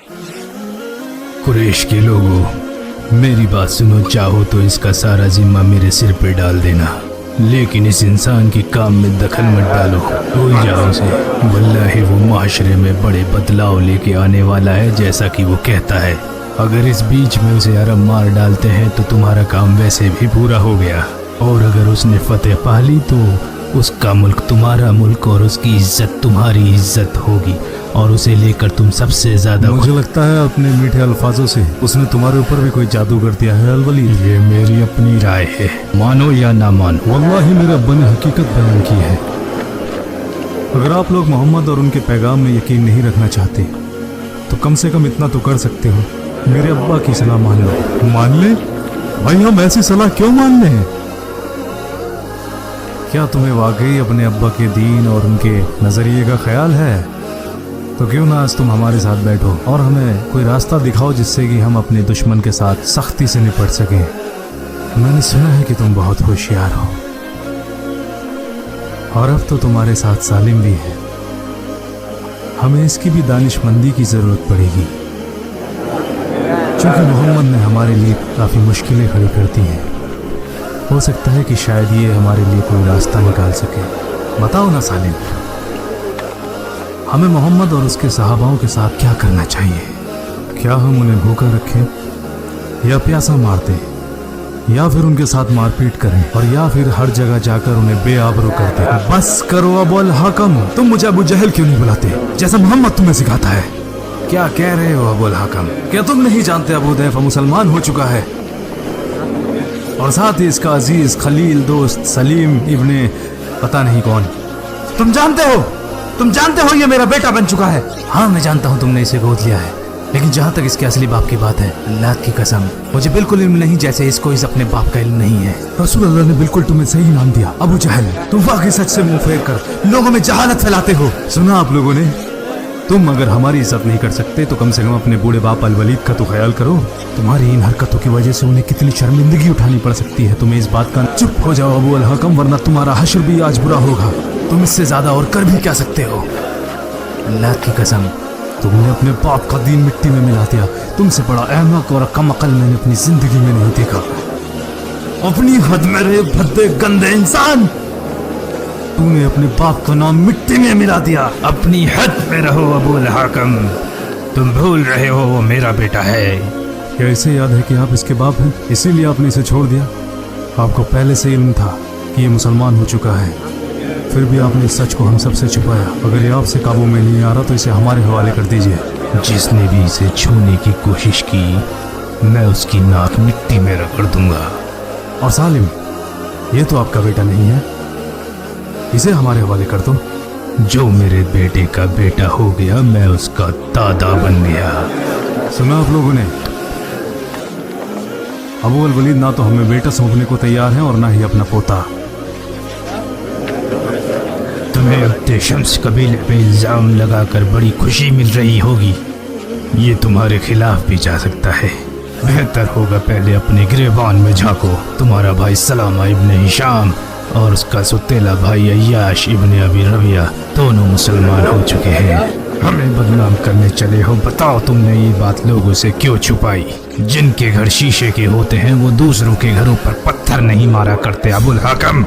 कुरैश के लोगों, मेरी बात सुनो। चाहो तो इसका सारा जिम्मा मेरे सिर पे डाल देना, लेकिन इस इंसान के काम में दखल मत डालो। भूल जाओ उसे। वल्लाहि वो माशरे में बड़े बदलाव लेके आने वाला है, जैसा कि वो कहता है। अगर इस बीच में उसे अरब मार डालते हैं तो तुम्हारा काम वैसे भी पूरा हो गया, और अगर उसने फतेह पा ली तो उसका मुल्क तुम्हारा मुल्क और उसकी इज्जत तुम्हारी इज्जत होगी, और उसे लेकर तुम सबसे ज्यादा। मुझे लगता है अपने मीठे अल्फाजों से उसने तुम्हारे ऊपर भी कोई जादू कर दिया है अल-वलीद। ये मेरी अपनी राय है, मानो या ना मानो। वल्लाही मेरे अब्बा ने हकीकत बयान की है। अगर आप लोग मोहम्मद और उनके पैगाम में यकीन नहीं रखना चाहते तो कम से कम इतना तो कर सकते हो, मेरे अब्बा की सलाह मान लो। मान ले भाई, हम ऐसी सलाह क्यों मान ले? क्या तुम्हें वाकई अपने अब्बा के दीन और उनके नजरिए का ख्याल है? तो क्यों ना आज तुम हमारे साथ बैठो और हमें कोई रास्ता दिखाओ जिससे कि हम अपने दुश्मन के साथ सख्ती से निपट सकें। मैंने सुना है कि तुम बहुत होशियार हो, और अब तो तुम्हारे साथ सालिम भी है। हमें इसकी भी दानिशमंदी की जरूरत पड़ेगी, क्योंकि मोहम्मद ने हमारे लिए काफी मुश्किलें खड़ी कर दी हैं। हो सकता है कि शायद ये हमारे लिए कोई रास्ता निकाल सके। बताओ ना सालिम, हमें मोहम्मद और उसके सहाबाओं के साथ क्या करना चाहिए? क्या हम उन्हें भूखा रखें, या प्यासा मार दें, या फिर उनके साथ मारपीट करें, और या फिर हर जगह जाकर उन्हें बेआबरू कर दें? बस करो अबुल हकम, तुम मुझे अबू जहल क्यों नहीं बुलाते जैसा मोहम्मद तुम्हें सिखाता है? क्या कह रहे हो अबुल हकम? क्या तुम नहीं जानते अबू दैफा मुसलमान हो चुका है, और साथ ही इसका अजीज खलील दोस्त सलीम इब्ने पता नहीं कौन। तुम जानते हो ये मेरा बेटा बन चुका है। हाँ मैं जानता हूँ तुमने इसे गोद लिया है, लेकिन जहाँ तक इसके असली बाप की बात है, अल्लाह की कसम मुझे बिल्कुल इल्म नहीं, जैसे इसको इस अपने बाप का इल्म नहीं है। रसूल अल्लाह ने बिल्कुल तुम्हें सही नाम दिया अबू जहल। तुम वाकई सच से मुंह फेर कर लोगों में जहालत फैलाते हो। सुना आप लोगों ने, तुम अगर हमारी इज्जत नहीं कर सकते तो कम से कम अपने बूढ़े बाप अल-वलीद का तो ख्याल करो। तुम्हारी इन हरकतों की वजह से उन्हें कितनी शर्मिंदगी उठानी पड़ सकती है, तुम्हें इस बात का। चुप हो जाओ अबू अल हकम, वरना तुम्हारा हश्र भी आज बुरा होगा। तुम इससे ज्यादा और कर भी क्या सकते हो? अल्लाह की कसम, तुमने अपने बाप का दीन मिट्टी में मिला दिया। तुमसे बड़ा अहमक और कम अकल मैंने अपनी जिंदगी में नहीं देखा। अपनी हद में रहे भद्दे गंदे इंसान, तूने अपने बाप का नाम मिट्टी में मिला दिया। अपनी हद में रहो अबुल हाकम, तुम भूल रहे हो वो मेरा बेटा है। क्या इसे याद है कि आप इसके बाप हैं, इसीलिए आपने इसे छोड़ दिया? आपको पहले से इल्म था कि ये मुसलमान हो चुका है, फिर भी आपने इस सच को हम सबसे छुपाया। अगर ये आपसे काबू में नहीं आ रहा तो इसे हमारे हवाले कर दीजिए। जिसने भी इसे छूने की कोशिश की, मैं उसकी नाक मिट्टी में रगड़ दूंगा। और सालिम, ये तो आपका बेटा नहीं है, इसे हमारे हवाले कर दो। जो मेरे बेटे का बेटा हो गया, मैं उसका दादा बन गया। सुना आप लोगों ने, अबू अल-वलीद ना तो हमें बेटा सौंपने को तैयार है और ना ही अपना पोता। तुम्हें अब्दे शम्स कबीले पे इल्जाम लगाकर बड़ी खुशी मिल रही होगी। ये तुम्हारे खिलाफ भी जा सकता है। बेहतर होगा पहले अपने गिरेबान में झांको। तुम्हारा भाई सलामा इब्ने हिशाम और उसका सुतेला भाई अय्याश इब्ने अबी रबिया दोनों मुसलमान हो चुके हैं। हमें बदनाम करने चले हो। बताओ तुमने ये बात लोगों से क्यों छुपाई? जिनके घर शीशे के होते हैं वो दूसरों के घरों पर पत्थर नहीं मारा करते अबुल हाकम।